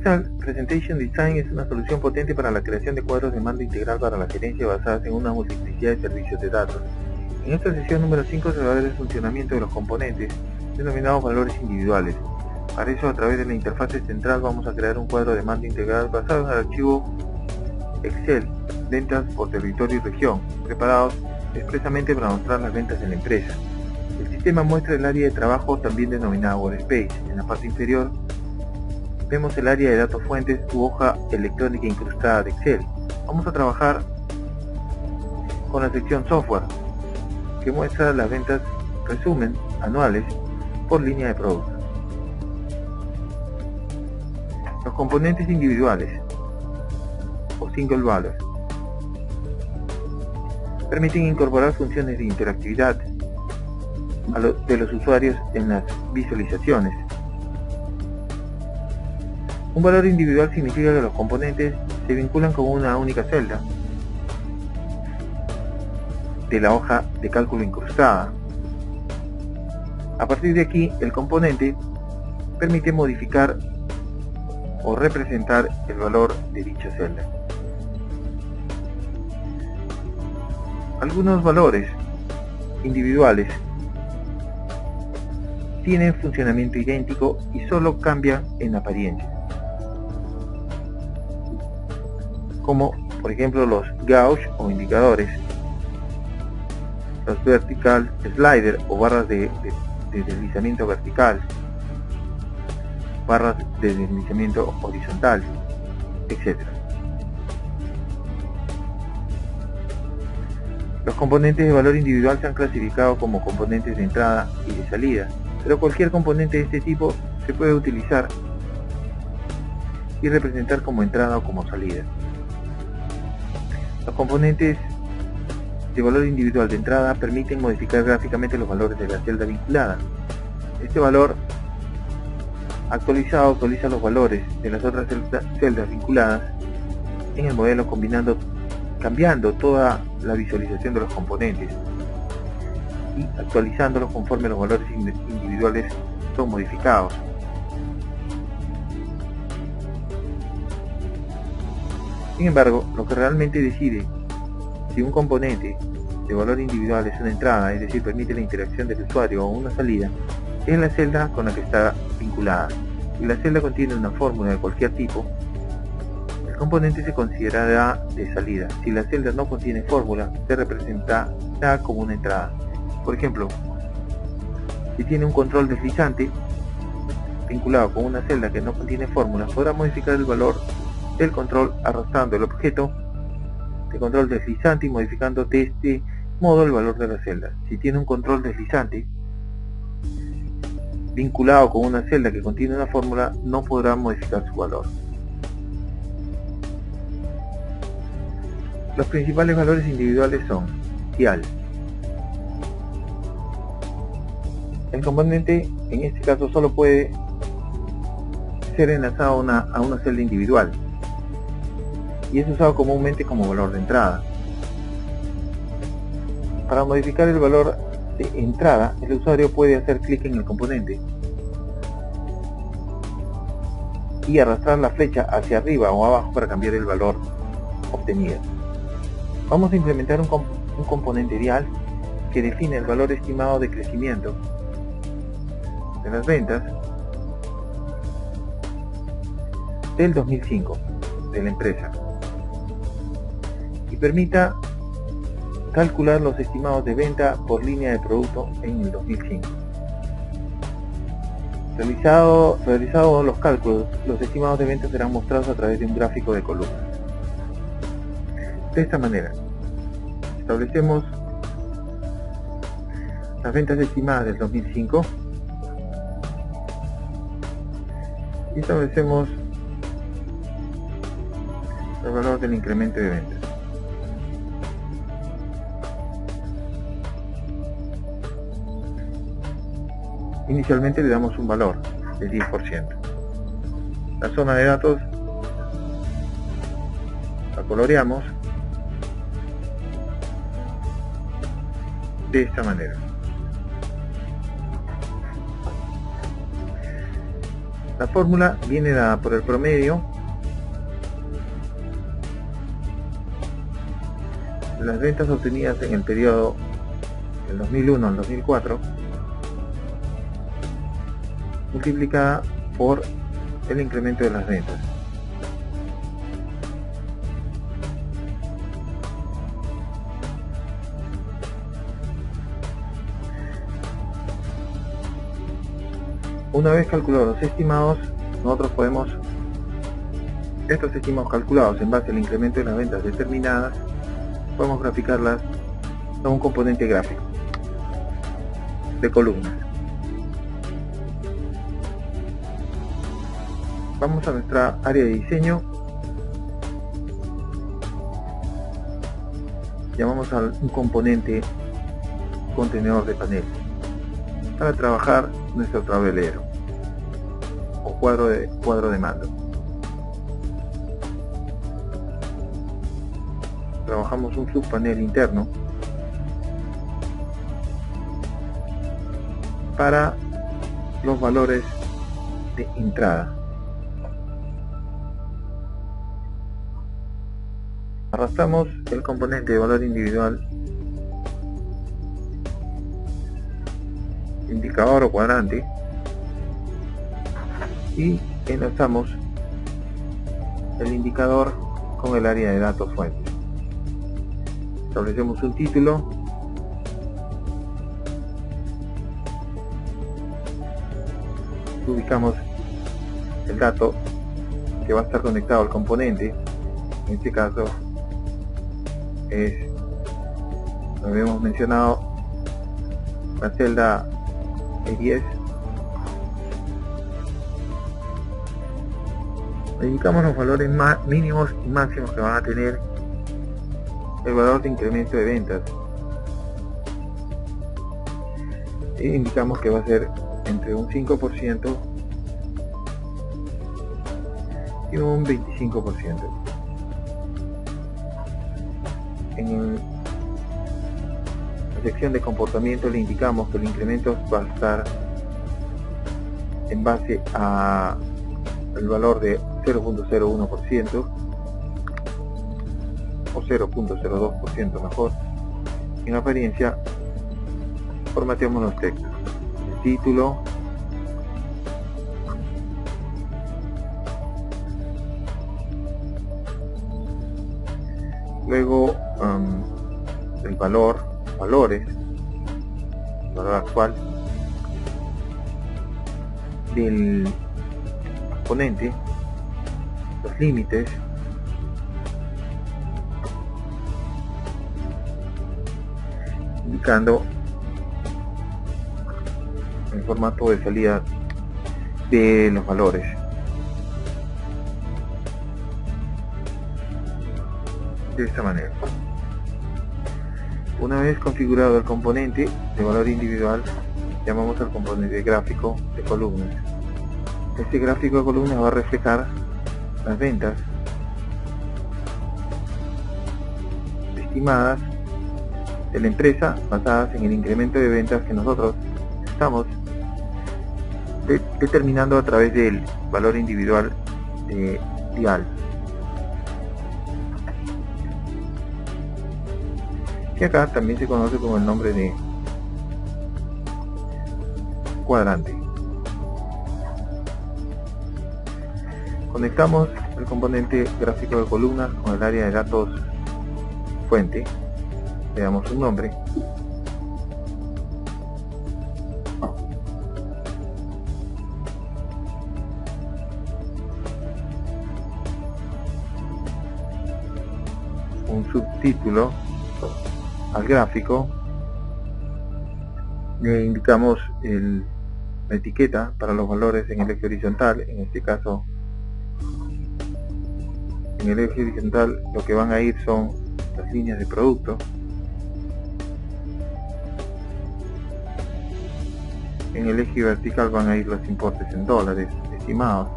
Crystal Presentation Design es una solución potente para la creación de cuadros de mando integral para la gerencia basadas en una multiplicidad de servicios de datos. En esta sesión número 5 se va a ver el funcionamiento de los componentes, denominados valores individuales. Para eso, a través de la interfaz central vamos a crear un cuadro de mando integral basado en el archivo Excel, ventas por territorio y región, preparados expresamente para mostrar las ventas de la empresa. El sistema muestra el área de trabajo, también denominada Workspace. En la parte inferior vemos el área de datos fuentes u hoja electrónica incrustada de Excel. Vamos a trabajar con la sección Software, que muestra las ventas resumen anuales por línea de producto. Los componentes individuales o Single Value permiten incorporar funciones de interactividad de los usuarios en las visualizaciones. Un valor individual significa que los componentes se vinculan con una única celda de la hoja de cálculo incrustada. A partir de aquí, el componente permite modificar o representar el valor de dicha celda. Algunos valores individuales tienen funcionamiento idéntico y solo cambian en apariencia, como por ejemplo los gauge o indicadores, los vertical slider o barras de deslizamiento vertical, barras de deslizamiento horizontal, etc. Los componentes de valor individual se han clasificado como componentes de entrada y de salida, pero cualquier componente de este tipo se puede utilizar y representar como entrada o como salida. Los componentes de valor individual de entrada permiten modificar gráficamente los valores de la celda vinculada. Este valor actualizado actualiza los valores de las otras celdas vinculadas en el modelo, cambiando toda la visualización de los componentes y actualizándolos conforme los valores individuales son modificados. Sin embargo, lo que realmente decide si un componente de valor individual es una entrada, es decir, permite la interacción del usuario, o una salida, es la celda con la que está vinculada. Si la celda contiene una fórmula de cualquier tipo, el componente se considerará de salida. Si la celda no contiene fórmula, se representará como una entrada. Por ejemplo, si tiene un control deslizante vinculado con una celda que no contiene fórmula, podrá modificar el valor del control arrastrando el objeto de control deslizante y modificando de este modo el valor de la celda. Si tiene un control deslizante vinculado con una celda que contiene una fórmula, no podrá modificar su valor. Los principales valores individuales son TIAL. El componente en este caso solo puede ser enlazado a una celda individual y es usado comúnmente como valor de entrada. Para modificar el valor de entrada, el usuario puede hacer clic en el componente y arrastrar la flecha hacia arriba o abajo para cambiar el valor obtenido. Vamos a implementar un componente dial que define el valor estimado de crecimiento de las ventas del 2005 de la empresa y permita calcular los estimados de venta por línea de producto en el 2005. Realizados los cálculos, los estimados de venta serán mostrados a través de un gráfico de columnas. De esta manera, establecemos las ventas estimadas del 2005 y establecemos el valor del incremento de ventas. Inicialmente le damos un valor del 10%. La zona de datos la coloreamos de esta manera. La fórmula viene dada por el promedio de las ventas obtenidas en el periodo del 2001 al 2004 multiplicada por el incremento de las ventas. Una vez calculados los estimados, nosotros podemos, estos estimados calculados en base al incremento de las ventas determinadas, podemos graficarlas a un componente gráfico de columnas. Vamos a nuestra área de diseño, llamamos a un componente contenedor de panel para trabajar nuestro tablero o cuadro de mando. Trabajamos un subpanel interno para los valores de entrada. Arrastramos el componente de valor individual, indicador o cuadrante, y enlazamos el indicador con el área de datos fuente. Establecemos un título, ubicamos el dato que va a estar conectado al componente. En este caso es, como habíamos mencionado, la celda E10. Indicamos los valores mínimos y máximos que van a tener el valor de incremento de ventas, e indicamos que va a ser entre un 5% y un 25%. En la sección de comportamiento le indicamos que el incremento va a estar en base a el valor de 0.01% o 0.02% mejor. En apariencia formateamos los textos, el título, luego el valor actual del componente, los límites, indicando el formato de salida de los valores. De esta manera. Una vez configurado el componente de valor individual, llamamos al componente gráfico de columnas. Este gráfico de columnas va a reflejar las ventas estimadas de la empresa basadas en el incremento de ventas que nosotros estamos determinando a través del valor individual dial, que acá también se conoce con el nombre de cuadrante. Conectamos el componente gráfico de columnas con el área de datos fuente, le damos un nombre, un subtítulo al gráfico, le indicamos la etiqueta para los valores en el eje horizontal. En este caso, en el eje horizontal lo que van a ir son las líneas de producto, en el eje vertical van a ir los importes en dólares estimados.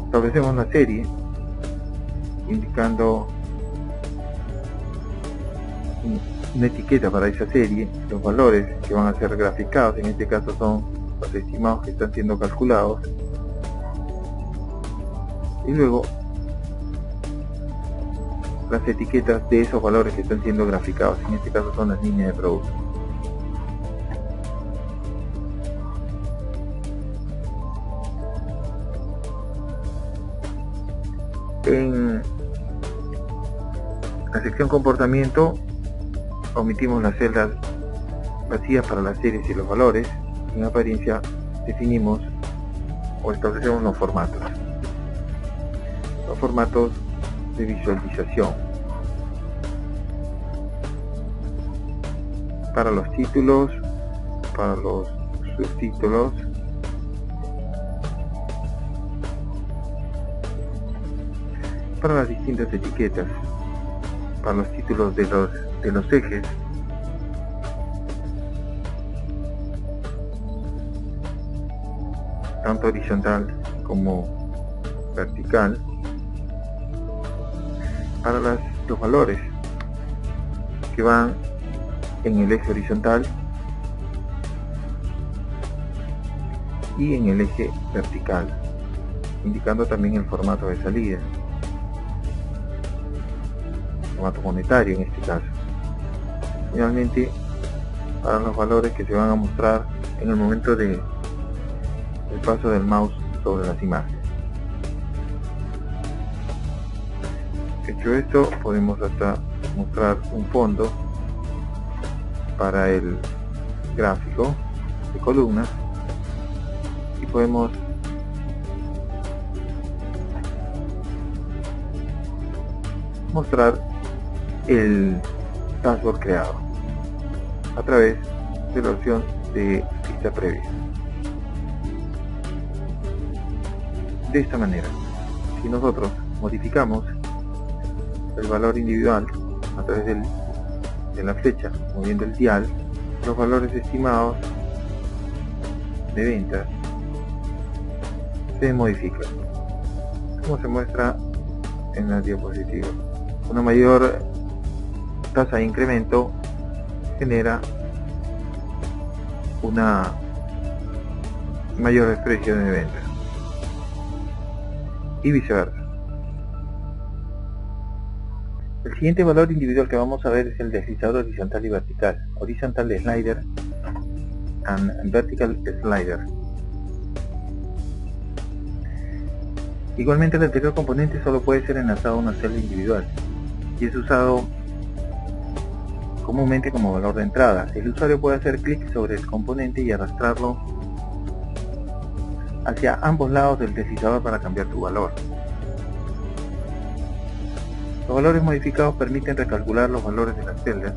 Establecemos la serie una etiqueta para esa serie, los valores que van a ser graficados, en este caso son los estimados que están siendo calculados, y luego las etiquetas de esos valores que están siendo graficados, en este caso son las líneas de producto. En la sección comportamiento omitimos las celdas vacías para las series y los valores. En apariencia definimos o establecemos los formatos de visualización para los títulos, para los subtítulos, para las distintas etiquetas, para los títulos de los ejes, tanto horizontal como vertical, para los valores que van en el eje horizontal y en el eje vertical, indicando también el formato de salida, formato monetario en este caso. Finalmente, para los valores que se van a mostrar en el momento del paso del mouse sobre las imágenes. Hecho esto, podemos hasta mostrar un fondo para el gráfico de columnas y podemos mostrar el dashboard creado a través de la opción de vista previa. De esta manera, si nosotros modificamos el valor individual a través de la flecha, moviendo el dial, los valores estimados de ventas se modifican, como se muestra en la diapositiva. Una mayor tasa de incremento genera una mayor expresión de ventas y viceversa. El siguiente valor individual que vamos a ver es el deslizador horizontal y vertical, horizontal slider and vertical slider. Igualmente, el anterior componente solo puede ser enlazado a una celda individual y es usado comúnmente como valor de entrada. El usuario puede hacer clic sobre el componente y arrastrarlo hacia ambos lados del deslizador para cambiar su valor. Los valores modificados permiten recalcular los valores de las celdas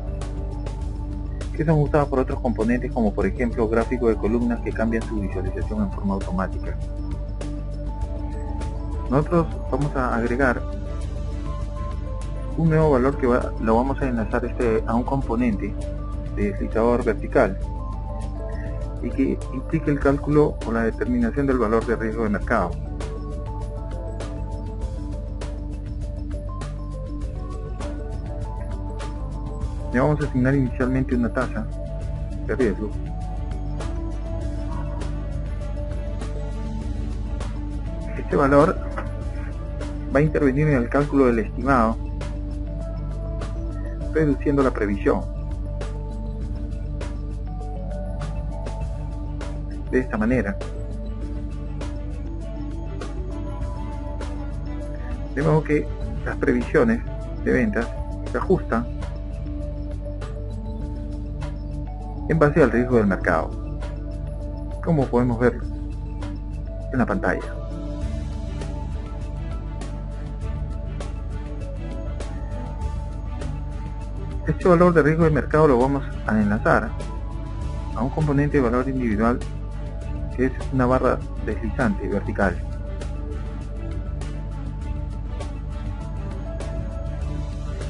que son usados por otros componentes, como por ejemplo gráficos de columnas que cambian su visualización en forma automática. Nosotros vamos a agregar un nuevo valor que lo vamos a enlazar a un componente de deslizador vertical y que implique el cálculo o la determinación del valor de riesgo de mercado. Le vamos a asignar inicialmente una tasa de riesgo este valor va a intervenir en el cálculo del estimado, reduciendo la previsión. De esta manera, de modo que las previsiones de ventas se ajustan en base al riesgo del mercado, como podemos ver en la pantalla. Este valor de riesgo de mercado lo vamos a enlazar a un componente de valor individual que es una barra deslizante vertical.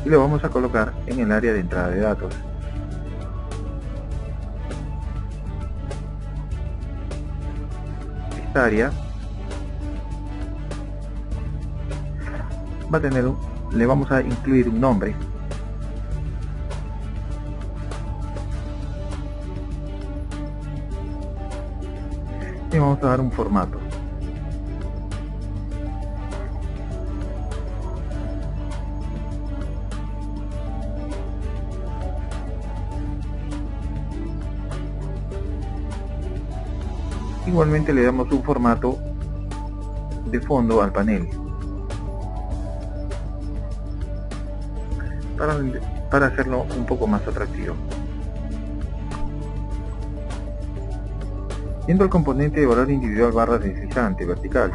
Y lo vamos a colocar en el área de entrada de datos. Esta área va a tener le vamos a incluir un nombre y vamos a dar un formato. Igualmente le damos un formato de fondo al panel para hacerlo un poco más atractivo. Yendo al componente de valor individual barra deslizante vertical,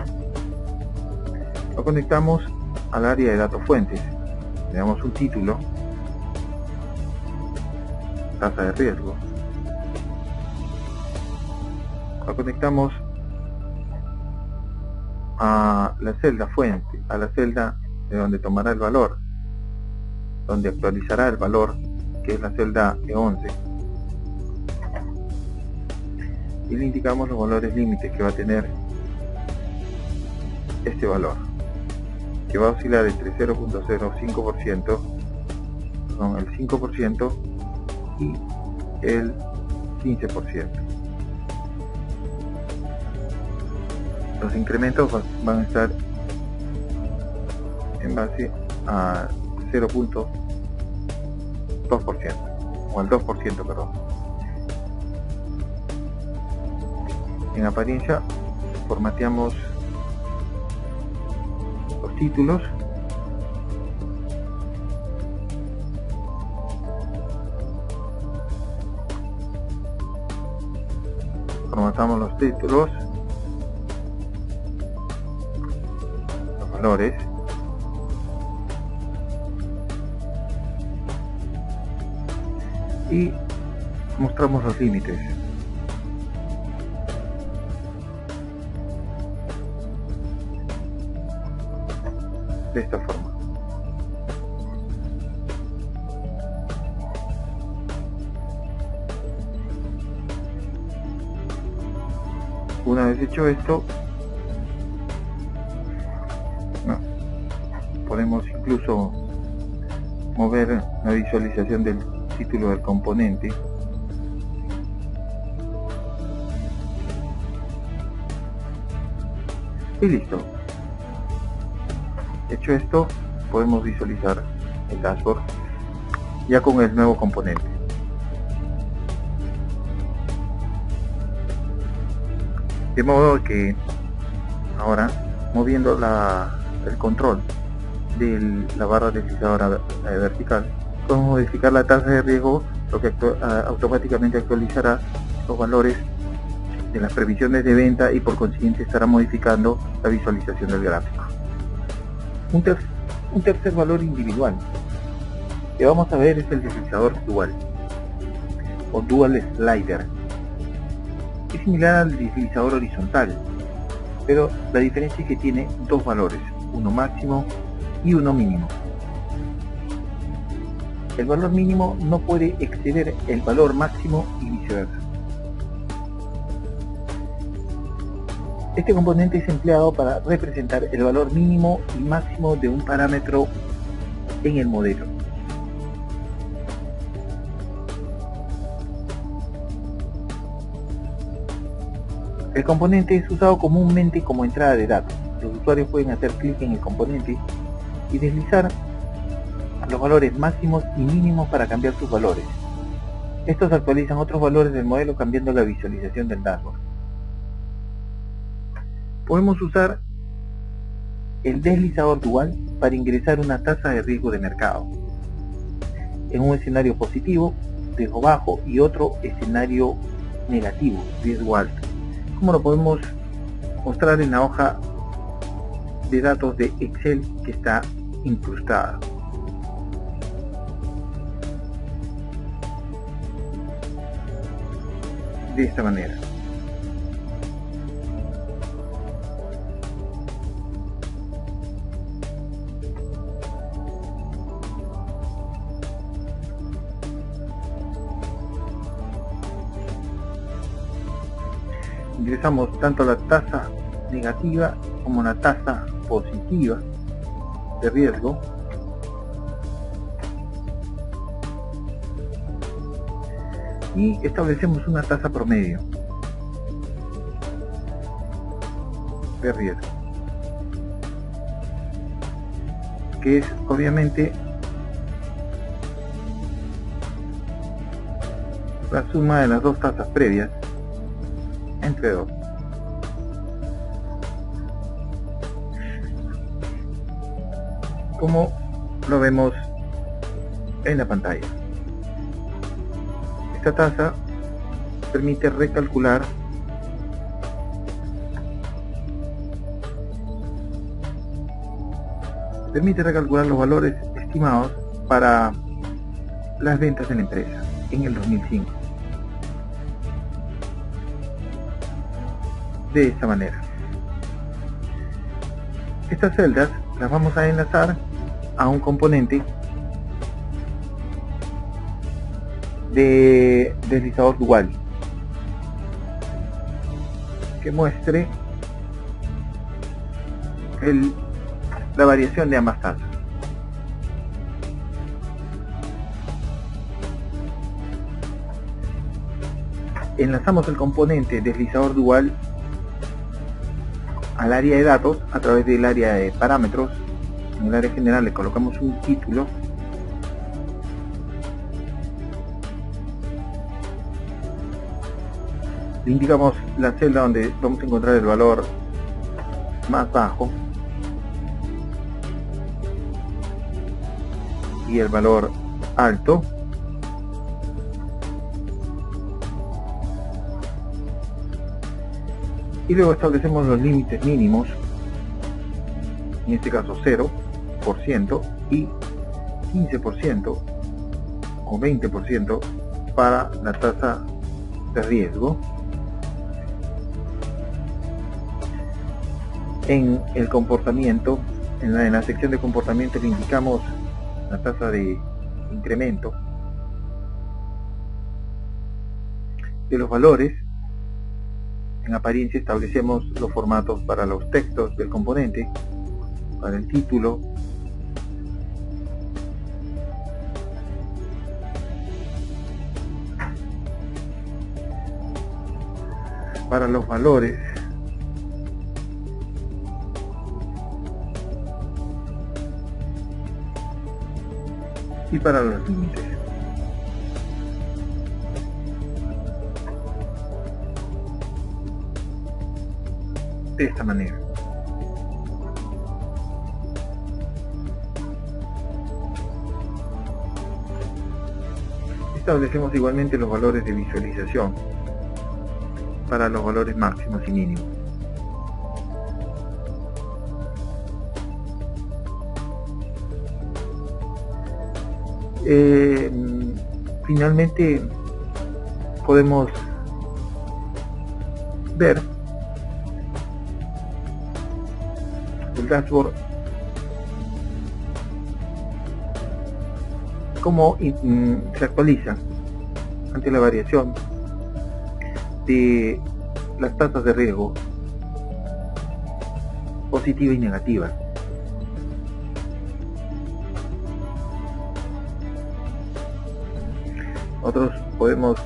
lo conectamos al área de datos fuentes, le damos un título, tasa de riesgo, lo conectamos a la celda fuente, a la celda de donde tomará el valor, donde actualizará el valor, que es la celda E11, y le indicamos los valores límites que va a tener este valor, que va a oscilar entre 0.05%, perdón, el 5% y el 15%. Los incrementos van a estar en base a 0.2% o al 2%, perdón. En apariencia formateamos los títulos, formatamos los títulos, los valores, y mostramos los límites. De esta forma. Una vez hecho esto, podemos incluso mover la visualización del título del componente y listo. Hecho esto, podemos visualizar el dashboard ya con el nuevo componente. De modo que ahora, moviendo el control de la barra deslizadora vertical, podemos modificar la tasa de riesgo, lo que automáticamente actualizará los valores de las previsiones de venta y por consiguiente estará modificando la visualización del gráfico. Un tercer valor individual que vamos a ver es el deslizador dual o dual slider. Es similar al deslizador horizontal, pero la diferencia es que tiene dos valores, uno máximo y uno mínimo. El valor mínimo no puede exceder el valor máximo y viceversa. Este componente es empleado para representar el valor mínimo y máximo de un parámetro en el modelo. El componente es usado comúnmente como entrada de datos. Los usuarios pueden hacer clic en el componente y deslizar los valores máximos y mínimos para cambiar sus valores. Estos actualizan otros valores del modelo cambiando la visualización del dashboard. Podemos usar el deslizador dual para ingresar una tasa de riesgo de mercado en un escenario positivo, riesgo bajo, y otro escenario negativo, riesgo alto, como lo podemos mostrar en la hoja de datos de Excel que está incrustada. De esta manera. Ingresamos tanto la tasa negativa como la tasa positiva de riesgo y establecemos una tasa promedio. de riesgo, que es obviamente la suma de las dos tasas previas entre 2. Como lo vemos en la pantalla, esta tasa permite recalcular los valores estimados para las ventas de la empresa en el 2005. De esta manera, estas celdas las vamos a enlazar a un componente de deslizador dual que muestre la variación de ambas tasas. Enlazamos el componente deslizador dual al área de datos a través del área de parámetros. En el área general le colocamos un título le indicamos la celda donde vamos a encontrar el valor más bajo y el valor alto, y luego establecemos los límites mínimos, en este caso 0% y 15% o 20% para la tasa de riesgo. En el comportamiento, en la sección de comportamiento le indicamos la tasa de incremento de los valores. En apariencia establecemos los formatos para los textos del componente, para el título, para los valores, y para los límites. De esta manera. Establecemos igualmente los valores de visualización para los valores máximos y mínimos. Finalmente podemos ver el dashboard cómo se actualiza ante la variación de las tasas de riesgo positiva y negativa. Nosotros podemos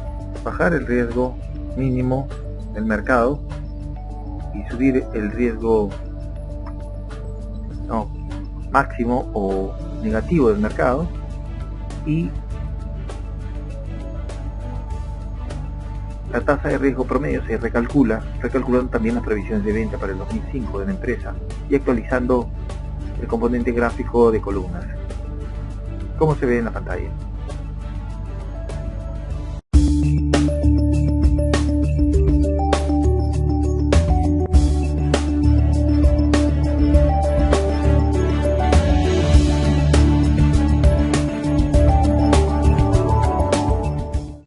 bajar el riesgo mínimo del mercado y subir el riesgo máximo o negativo del mercado, y la tasa de riesgo promedio se recalculando también las previsiones de venta para el 2005 de la empresa y actualizando el componente gráfico de columnas, como se ve en la pantalla.